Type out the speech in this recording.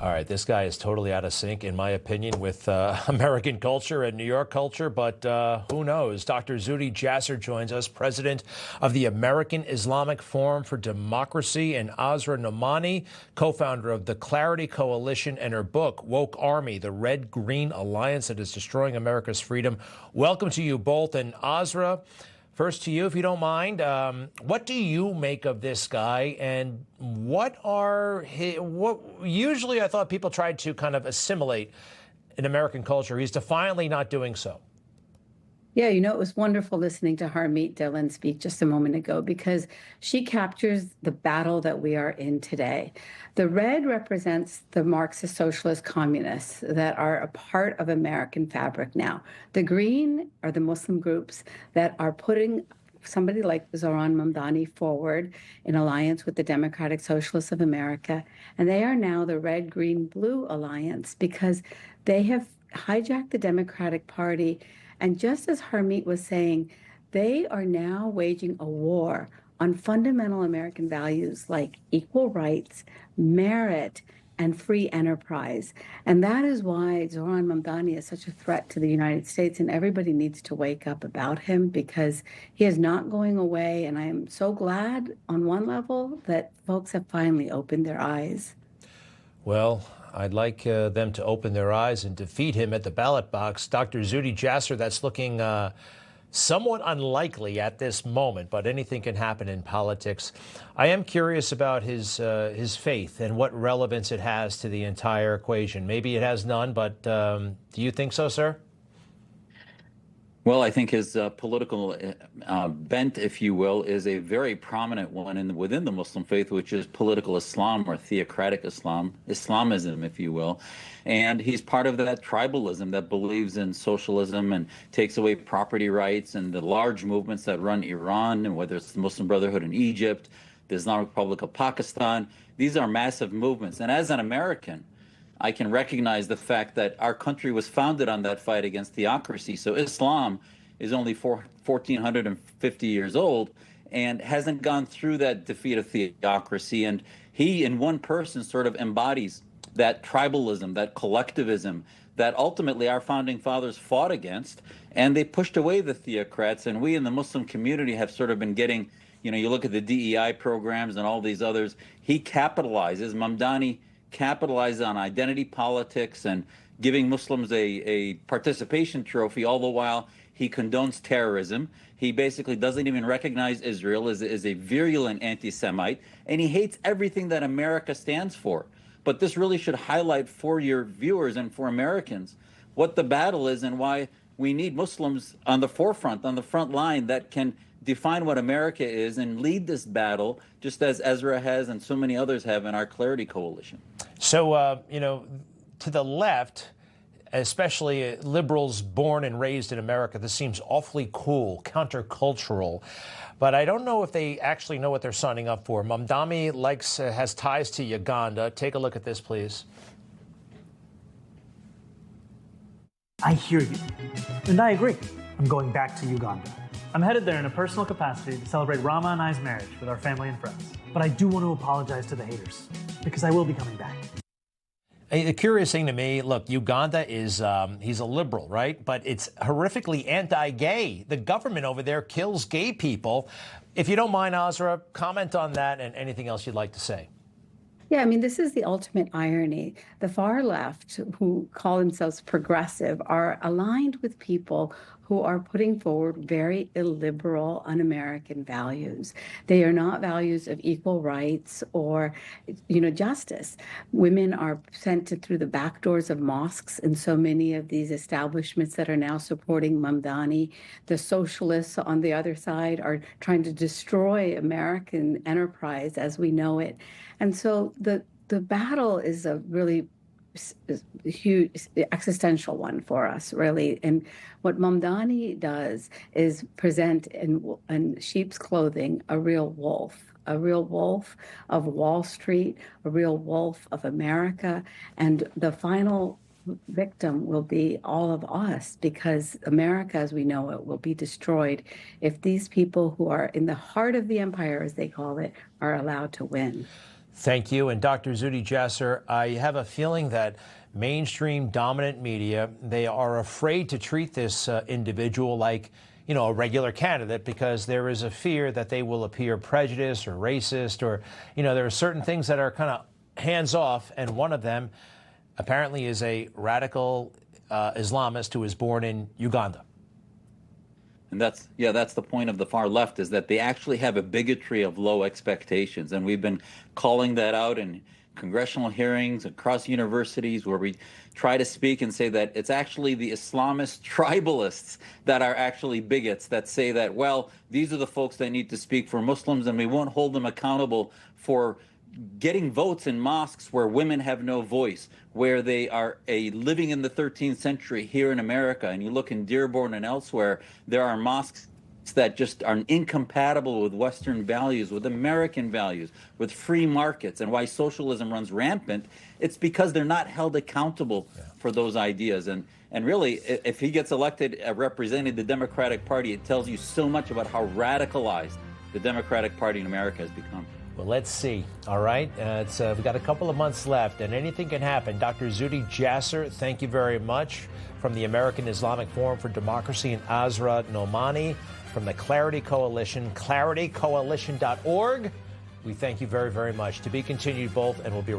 All right, this guy is totally out of sync, in my opinion, with American culture and New York culture, but who knows? Dr. Zuhdi Jasser joins us, president of the American Islamic Forum for Democracy, and Azra Nomani, co-founder of the Clarity Coalition, and her book, Woke Army, the Red-Green Alliance That Is Destroying America's Freedom. Welcome to you both. And Azra, first to you, if you don't mind, what do you make of this guy, and what usually I thought people tried to kind of assimilate in American culture. He's defiantly not doing so. Yeah, it was wonderful listening to Harmeet Dillon speak just a moment ago, because she captures the battle that we are in today. The red represents the Marxist socialist communists that are a part of American fabric now. The green are the Muslim groups that are putting somebody like Zoran Mamdani forward in alliance with the Democratic Socialists of America. And they are now the red-green-blue alliance because they have hijacked the Democratic Party. And just as Harmeet was saying, they are now waging a war on fundamental American values like equal rights, merit, and free enterprise. And that is why Zoran Mamdani is such a threat to the United States, and everybody needs to wake up about him because he is not going away. And I am so glad on one level that folks have finally opened their eyes. Well, I'd like them to open their eyes and defeat him at the ballot box. Dr. Zuhdi Jasser, that's looking somewhat unlikely at this moment, but anything can happen in politics. I am curious about his faith and what relevance it has to the entire equation. Maybe it has none, but do you think so, sir? Well, I think his political bent, if you will, is a very prominent one within the Muslim faith, which is political Islam or theocratic Islam, Islamism, if you will. And he's part of that tribalism that believes in socialism and takes away property rights, and the large movements that run Iran, and whether it's the Muslim Brotherhood in Egypt, the Islamic Republic of Pakistan. These are massive movements. And as an American, I can recognize the fact that our country was founded on that fight against theocracy. So Islam is only 1,450 years old and hasn't gone through that defeat of theocracy. And he, in one person, sort of embodies that tribalism, that collectivism that ultimately our founding fathers fought against. And they pushed away the theocrats. And we in the Muslim community have sort of been getting, you look at the DEI programs and all these others. He capitalizes, Mamdani capitalizes on identity politics and giving Muslims a participation trophy, all the while he condones terrorism. He basically doesn't even recognize Israel as a virulent anti-Semite, and he hates everything that America stands for. But this really should highlight for your viewers and for Americans what the battle is and why we need Muslims on the forefront, on the front line, that can define what America is and lead this battle, just as Ezra has and so many others have in our Clarity Coalition. So, to the left, especially liberals born and raised in America, this seems awfully cool, countercultural. But I don't know if they actually know what they're signing up for. Mamdani has ties to Uganda. Take a look at this, please. I hear you, and I agree. I'm going back to Uganda. I'm headed there in a personal capacity to celebrate Rama and I's marriage with our family and friends. But I do want to apologize to the haters, because I will be coming back. The curious thing to me, look, Uganda is, he's a liberal, right? But it's horrifically anti-gay. The government over there kills gay people. If you don't mind, Azra, comment on that and anything else you'd like to say. Yeah, I mean, this is the ultimate irony. The far left, who call themselves progressive, are aligned with people who are putting forward very illiberal, un-American values. They are not values of equal rights or, justice. Women are sent through the back doors of mosques in so many of these establishments that are now supporting Mamdani. The socialists on the other side are trying to destroy American enterprise as we know it. And so the battle is a really huge existential one for us, really. And what Mamdani does is present in sheep's clothing a real wolf of Wall Street, a real wolf of America. And the final victim will be all of us, because America, as we know it, will be destroyed if these people who are in the heart of the empire, as they call it, are allowed to win. Thank you. And Dr. Zuhdi Jasser, I have a feeling that mainstream dominant media, they are afraid to treat this individual like, you know, a regular candidate, because there is a fear that they will appear prejudiced or racist, or, you know, there are certain things that are kind of hands off. And one of them apparently is a radical Islamist who was born in Uganda. And that's the point of the far left, is that they actually have a bigotry of low expectations. And we've been calling that out in congressional hearings across universities, where we try to speak and say that it's actually the Islamist tribalists that are actually bigots, that say that, well, these are the folks that need to speak for Muslims, and we won't hold them accountable for getting votes in mosques where women have no voice, where they are living in the 13th century here in America. And you look in Dearborn and elsewhere, there are mosques that just are incompatible with Western values, with American values, with free markets. And why socialism runs rampant, it's because they're not held accountable for those ideas. And really, if he gets elected representing the Democratic Party, it tells you so much about how radicalized the Democratic Party in America has become. Well, let's see. All right. We've got a couple of months left, and anything can happen. Dr. Zuhdi Jasser, thank you very much. From the American Islamic Forum for Democracy, and Azra Nomani from the Clarity Coalition, claritycoalition.org. We thank you very, very much. To be continued both, and we'll be right back.